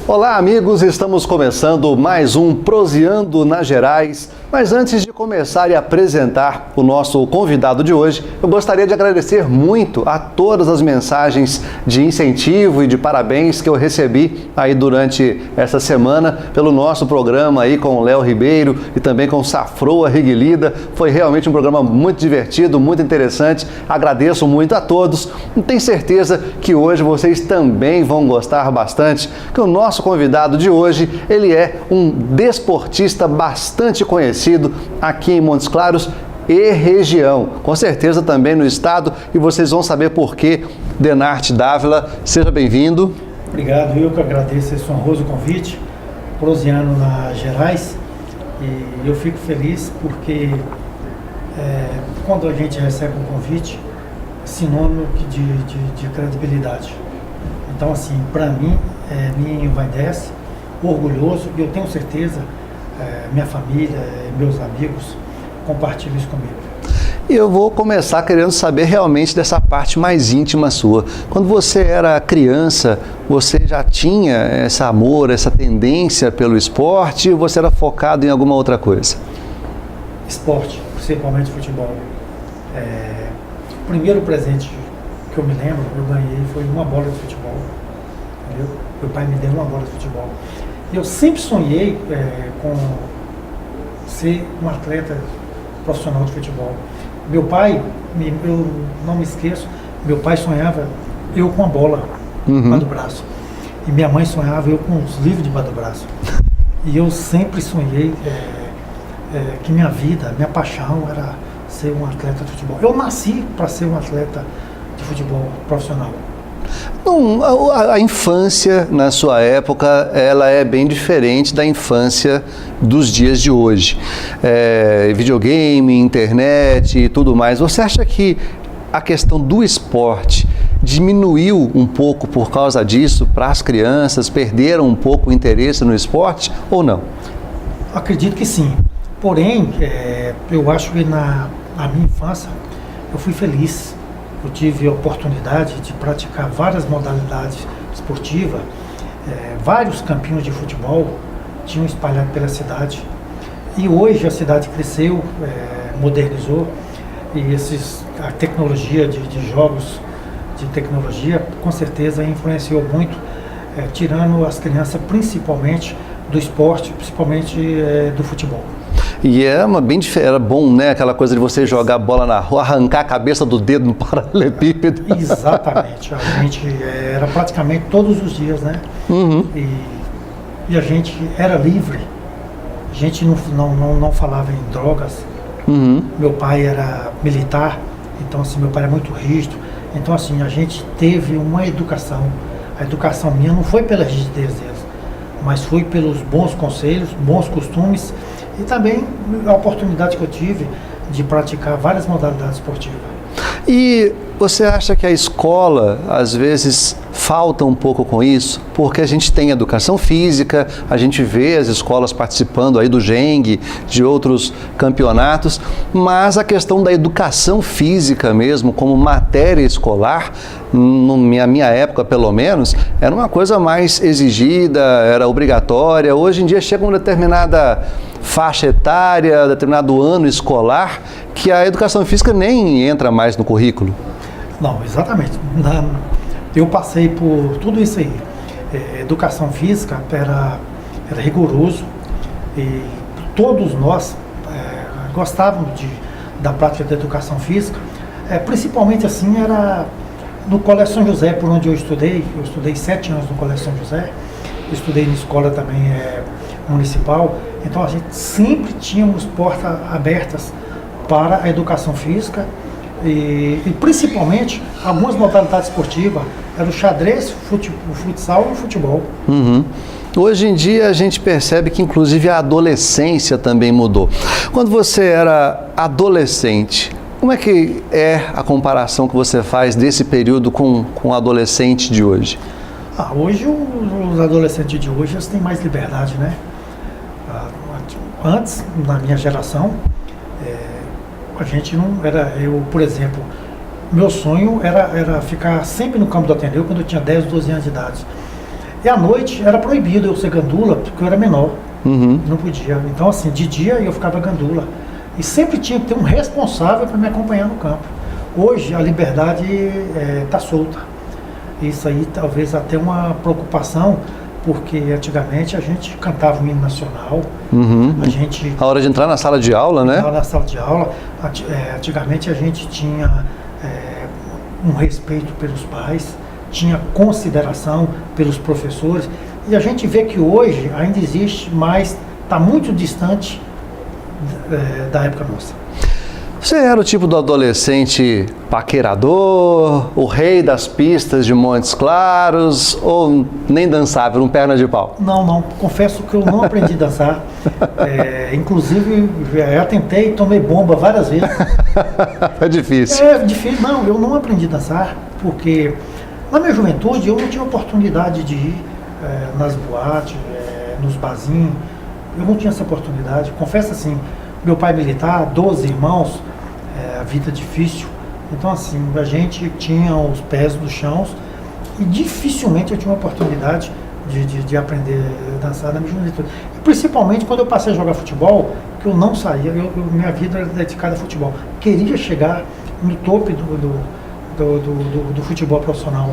Olá, amigos, estamos começando mais um Proseando nas Gerais. Mas antes de começar e apresentar o nosso convidado de hoje, eu gostaria de agradecer muito a todas as mensagens de incentivo e de parabéns que eu recebi aí durante essa semana pelo nosso programa aí com o Léo Ribeiro e também com Safroa Riguilida. Foi realmente um programa muito divertido, muito interessante. Agradeço muito a todos e tenho certeza que hoje vocês também vão gostar bastante, que o nosso convidado de hoje, ele é um desportista bastante conhecido aqui em Montes Claros e região, com certeza também no estado, e vocês vão saber por quê. Denarte Dávila, seja bem-vindo. Obrigado, eu que agradeço esse honroso convite, Proseando nas Gerais, e eu fico feliz porque quando a gente recebe um convite, é sinônimo de credibilidade. Então, assim, para mim, me envaidece, orgulhoso, e eu tenho certeza, minha família, meus amigos compartilham isso comigo. E eu vou começar querendo saber realmente dessa parte mais íntima sua. Quando você era criança, você já tinha esse amor, essa tendência pelo esporte, ou você era focado em alguma outra coisa? Esporte, principalmente futebol. O primeiro presente que eu me lembro, eu ganhei, foi uma bola de futebol. Entendeu? Meu pai me deu uma bola de futebol. Eu sempre sonhei com ser um atleta profissional de futebol. Meu pai, eu não me esqueço, meu pai sonhava eu com a bola debaixo do braço. E minha mãe sonhava eu com os livros debaixo do braço. E eu sempre sonhei que minha vida, minha paixão era ser um atleta de futebol. Eu nasci para ser um atleta de futebol profissional. A infância, na sua época, ela é bem diferente da infância dos dias de hoje. Videogame, internet e tudo mais. Você acha que a questão do esporte diminuiu um pouco por causa disso para as crianças? Perderam um pouco o interesse no esporte ou não? Acredito que sim. Porém, eu acho que na minha infância eu fui feliz. Eu tive a oportunidade de praticar várias modalidades esportivas, vários campinhos de futebol tinham espalhado pela cidade. E hoje a cidade cresceu, modernizou, e a tecnologia de jogos de tecnologia com certeza influenciou muito, tirando as crianças principalmente do esporte, principalmente do futebol. E era bom, né? Aquela coisa de você jogar a bola na rua, arrancar a cabeça do dedo no paralelepípedo. Exatamente. A gente era praticamente todos os dias, né? Uhum. E a gente era livre. A gente não falava em drogas. Uhum. Meu pai era militar, então assim, meu pai era muito rígido. Então assim, a gente teve uma educação. A educação minha não foi pela rigidez deles, mas foi pelos bons conselhos, bons costumes. E também a oportunidade que eu tive de praticar várias modalidades esportivas. E você acha que a escola, às vezes, falta um pouco com isso? Porque a gente tem educação física, a gente vê as escolas participando aí do GENG, de outros campeonatos, mas a questão da educação física mesmo, como matéria escolar, na minha época pelo menos, era uma coisa mais exigida, era obrigatória. Hoje em dia chega uma determinada faixa etária, determinado ano escolar, que a educação física nem entra mais no currículo. Não, exatamente. Eu passei por tudo isso aí. Educação física era rigoroso e todos nós gostávamos da prática da educação física. Principalmente assim era no Colégio São José, por onde eu estudei. Eu estudei 7 anos no Colégio São José. Eu estudei na escola também municipal. Então a gente sempre tínhamos portas abertas para a educação física e principalmente algumas modalidades esportivas, era o xadrez, o futsal e o futebol. Uhum. Hoje em dia a gente percebe que inclusive a adolescência também mudou. Quando você era adolescente, como é que é a comparação que você faz desse período com o adolescente de hoje? Hoje os adolescentes de hoje têm mais liberdade, né? Antes, na minha geração, a gente não era, por exemplo, meu sonho era ficar sempre no campo do Ateneu quando eu tinha 10, 12 anos de idade. E à noite era proibido eu ser gandula, porque eu era menor. Não podia. Então, assim, de dia eu ficava gandula. E sempre tinha que ter um responsável para me acompanhar no campo. Hoje a liberdade está solta. Isso aí talvez até uma preocupação, porque antigamente a gente cantava o hino nacional, A hora de entrar na sala de aula, né? Na sala de aula, antigamente a gente tinha um respeito pelos pais, tinha consideração pelos professores, e a gente vê que hoje ainda existe, mas está muito distante da época nossa. Você era o tipo do adolescente paquerador, o rei das pistas de Montes Claros, ou nem dançava, era um perna de pau? Não, confesso que eu não aprendi a dançar. Inclusive, já tentei, tomei bomba várias vezes. É difícil. É difícil, não, eu não aprendi a dançar, porque na minha juventude eu não tinha oportunidade de ir nas boates, nos barzinhos, eu não tinha essa oportunidade. Confesso assim, meu pai militar, 12 irmãos, a vida difícil, então assim, a gente tinha os pés no chão e dificilmente eu tinha uma oportunidade de aprender a dançar na minha juventude. E principalmente quando eu passei a jogar futebol, que eu não saía, minha vida era dedicada a futebol. Queria chegar no topo do futebol profissional.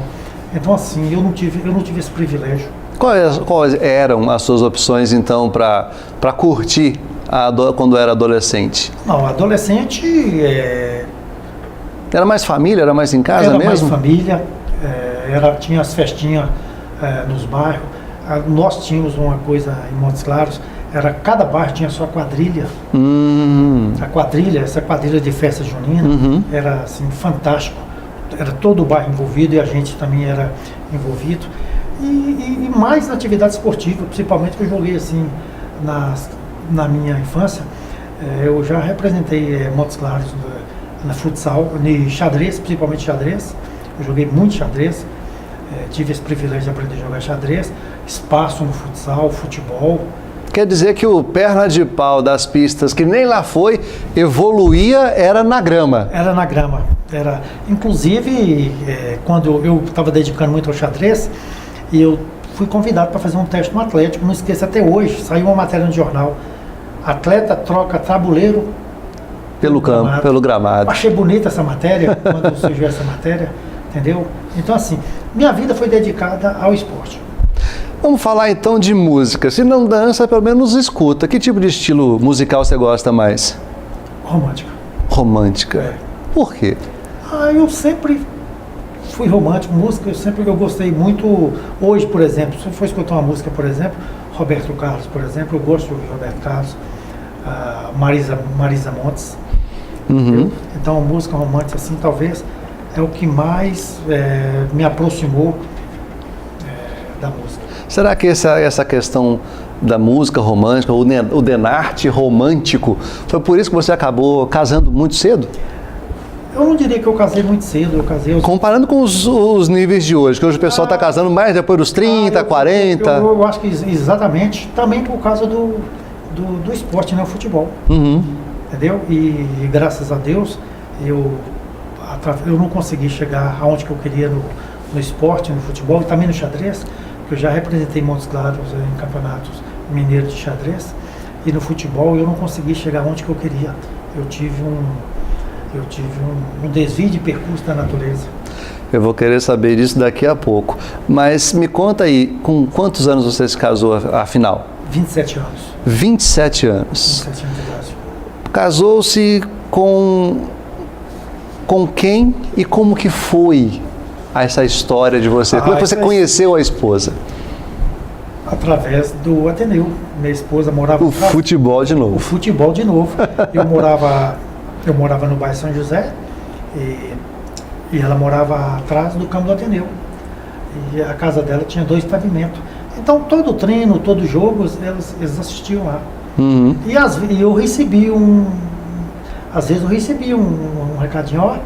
Então assim, eu não tive esse privilégio. Quais eram as suas opções então para curtir quando era adolescente? Não, adolescente Era mais família, era mais em casa mesmo? Era mais família, tinha as festinhas nos bairros. Nós tínhamos uma coisa em Montes Claros, cada bairro tinha sua quadrilha. A quadrilha, essa quadrilha de festa junina, era assim, fantástico. Era todo o bairro envolvido e a gente também era envolvido. E mais na atividade esportiva, principalmente que eu joguei assim na minha infância. Eu já representei Montes Claros na futsal, no xadrez, principalmente xadrez. Eu joguei muito xadrez, tive esse privilégio de aprender a jogar xadrez, espaço no futsal, futebol. Quer dizer que o perna de pau das pistas, que nem lá foi, evoluía, era na grama? Era na grama. Inclusive, quando eu estava dedicando muito ao xadrez, eu fui convidado para fazer um teste no Atlético, não esqueço até hoje, saiu uma matéria no jornal. Atleta troca tabuleiro pelo campo, pelo gramado. Achei bonita essa matéria, quando surgiu essa matéria, entendeu? Então assim, minha vida foi dedicada ao esporte. Vamos falar então de música. Se não dança, pelo menos escuta. Que tipo de estilo musical você gosta mais? Romântica. Romântica? Por quê? Eu sempre fui romântico, música, eu gostei muito. Hoje, por exemplo, se eu for escutar uma música, por exemplo, Roberto Carlos, por exemplo, eu gosto de ouvir Roberto Carlos, Marisa Montes. Então, a música romântica, assim, talvez é o que mais me aproximou da música. Será que essa questão da música romântica, o denarte romântico, foi por isso que você acabou casando muito cedo? Eu não diria que eu casei muito cedo, eu casei... Comparando com os níveis de hoje, que hoje o pessoal está casando mais depois dos 30, 40... Eu acho que exatamente, também por causa do esporte, né, o futebol. Entendeu? E graças a Deus, eu não consegui chegar aonde que eu queria no esporte, no futebol, e também no xadrez, porque eu já representei Montes Claros em campeonatos mineiros de xadrez, e no futebol eu não consegui chegar aonde que eu queria. Eu tive um desvio de percurso da natureza. Eu vou querer saber disso daqui a pouco. Mas me conta aí, com quantos anos você se casou, afinal? 27 anos. 27 anos. 27 anos de idade. Casou-se com quem e como que foi essa história de você? Como é que você conheceu a esposa? Através do Ateneu. Minha esposa morava... O futebol de novo. O futebol de novo. Eu morava no bairro São José e ela morava atrás do campo do Ateneu. E a casa dela tinha 2 pavimentos. Então, todo treino, todo jogo, eles assistiam lá. E eu recebi às vezes eu recebi um recadinho, ó,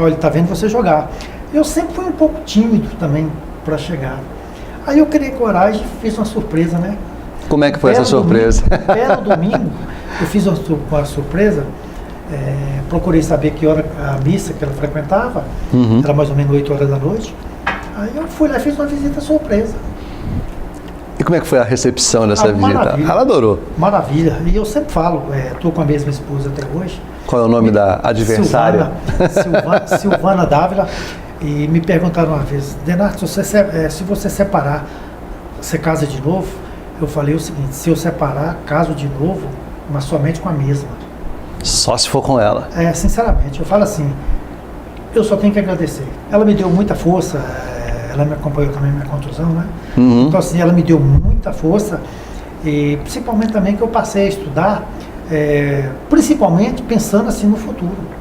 ele tá vendo você jogar. Eu sempre fui um pouco tímido também para chegar. Aí eu criei coragem e fiz uma surpresa, né? Como é que foi essa surpresa? Belo domingo, eu fiz uma surpresa, procurei saber que hora a missa que ela frequentava, era mais ou menos 8 horas da noite. Aí eu fui lá e fiz uma visita surpresa. E como é que foi a recepção dessa visita? Maravilha. Ela adorou. Maravilha. E eu sempre falo, estou com a mesma esposa até hoje. Qual é o nome da adversária? Silvana Dávila. E me perguntaram uma vez, Denarto, se você separar, você casa de novo? Eu falei o seguinte, se eu separar, caso de novo, mas somente com a mesma. Só se for com ela. Sinceramente, eu falo assim, eu só tenho que agradecer. Ela me deu muita força, ela me acompanhou também na minha contusão, né? Uhum. Então assim, ela me deu muita força e principalmente também que eu passei a estudar, principalmente pensando assim no futuro.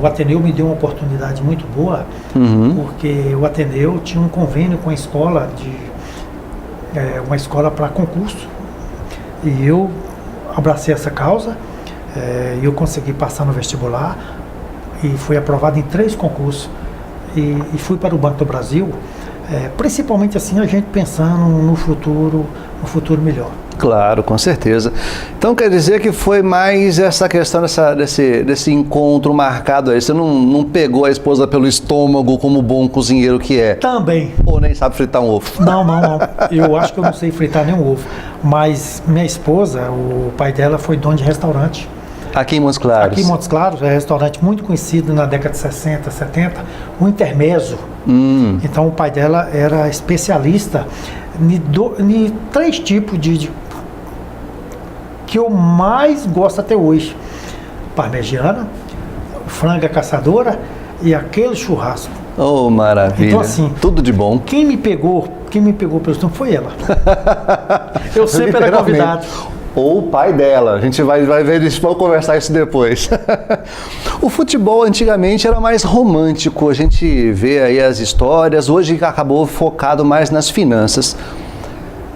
O Ateneu me deu uma oportunidade muito boa, porque o Ateneu tinha um convênio com a escola, uma escola para concurso, e eu abracei essa causa, e eu consegui passar no vestibular, e fui aprovado em 3 concursos, e fui para o Banco do Brasil, principalmente assim, a gente pensando no futuro melhor. Claro, com certeza. Então quer dizer que foi mais essa questão desse encontro marcado aí. Você não pegou a esposa pelo estômago como bom cozinheiro que é? Também. Ou nem sabe fritar um ovo? Não. Eu acho que eu não sei fritar nenhum ovo. Mas minha esposa, o pai dela foi dono de restaurante. Aqui em Montes Claros? Aqui em Montes Claros, é um restaurante muito conhecido na década de 60, 70, o Intermezzo. Então o pai dela era especialista em 3 tipos que eu mais gosto até hoje: parmegiana, franga caçadora e aquele churrasco. Oh, maravilha. Então assim, tudo de bom. Quem me pegou pelo estômago foi ela. Eu sempre era convidado. Ou o pai dela. A gente vai ver isso, vamos conversar isso depois. O futebol antigamente era mais romântico. A gente vê aí as histórias. Hoje acabou focado mais nas finanças.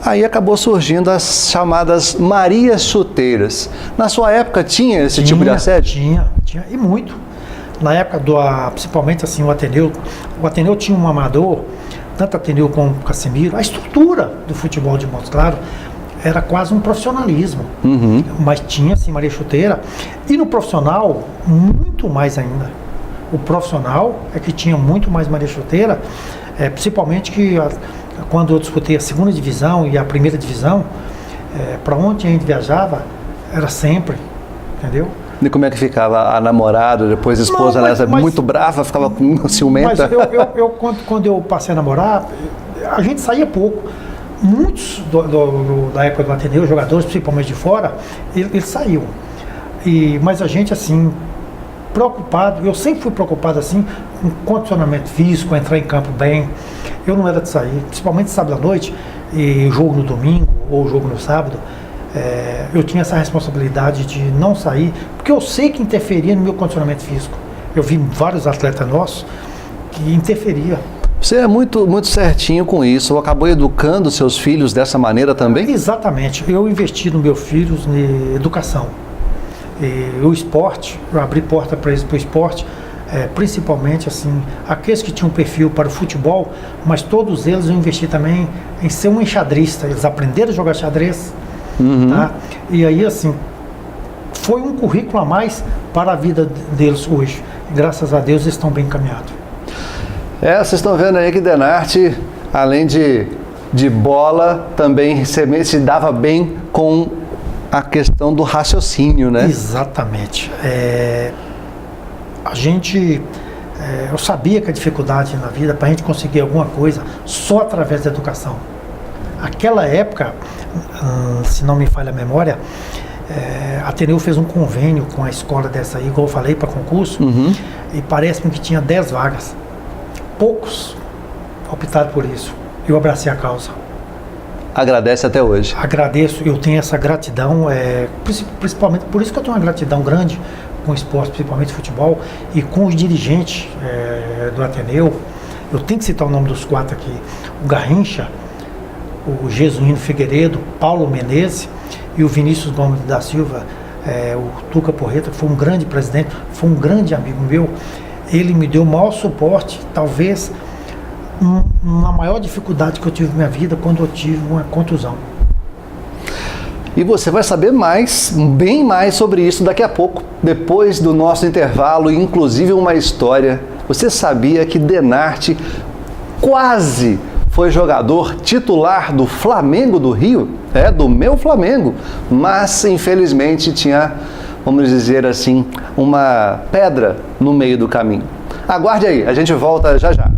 Aí acabou surgindo as chamadas Marias Chuteiras. Na sua época tinha esse tipo de assédio? Tinha, e muito. Na época principalmente assim, o Ateneu tinha um amador, tanto Ateneu como o Casimiro. A estrutura do futebol de Montes Claros era quase um profissionalismo. Mas tinha assim Maria Chuteira. E no profissional, muito mais ainda. O profissional é que tinha muito mais Maria Chuteira, principalmente que quando eu disputei a 2ª divisão e a 1ª divisão, para onde a gente viajava, era sempre, entendeu? E como é que ficava a namorada, depois a esposa, muito brava, ficava ciumenta? Mas quando eu passei a namorar, a gente saía pouco. Muitos da época do Ateneu, jogadores, principalmente de fora, eles saíam. Mas a gente, assim, preocupado, eu sempre fui preocupado, assim, com condicionamento físico, entrar em campo bem. Eu não era de sair, principalmente sábado à noite, e jogo no domingo ou jogo no sábado. Eu tinha essa responsabilidade de não sair, porque eu sei que interferia no meu condicionamento físico. Eu vi vários atletas nossos que interferia. Você é muito, muito certinho com isso. Acabou educando seus filhos dessa maneira também? Exatamente. Eu investi nos meus filhos em educação. O esporte, eu abri porta para eles para o esporte, principalmente assim, aqueles que tinham perfil para o futebol, mas todos eles eu investi também em ser um enxadrista. Eles aprenderam a jogar xadrez. Tá? E aí assim, foi um currículo a mais para a vida deles hoje. Graças a Deus eles estão bem encaminhados. Vocês estão vendo aí que Denarti, além de bola, também se dava bem com a questão do raciocínio, né? Exatamente. Eu sabia que a dificuldade na vida, para a gente conseguir alguma coisa, só através da educação. Aquela época, se não me falha a memória, a Ateneu fez um convênio com a escola dessa aí, igual eu falei, para concurso, e parece-me que tinha 10 vagas. Poucos optaram por isso. Eu abracei a causa. Agradece até hoje? Agradeço, eu tenho essa gratidão, principalmente, por isso que eu tenho uma gratidão grande com o esporte, principalmente futebol, e com os dirigentes do Ateneu. Eu tenho que citar o nome dos 4 aqui: o Garrincha, o Jesuíno Figueiredo, Paulo Menezes e o Vinícius Gomes da Silva, o Tuca Porreta, que foi um grande presidente, foi um grande amigo meu. Ele me deu o maior suporte, talvez na maior dificuldade que eu tive na minha vida, quando eu tive uma contusão. E você vai saber bem mais sobre isso daqui a pouco, depois do nosso intervalo, inclusive uma história. Você sabia que Denarti quase foi jogador titular do Flamengo do Rio, do meu Flamengo, mas infelizmente tinha, vamos dizer assim, uma pedra no meio do caminho. Aguarde aí, a gente volta já já.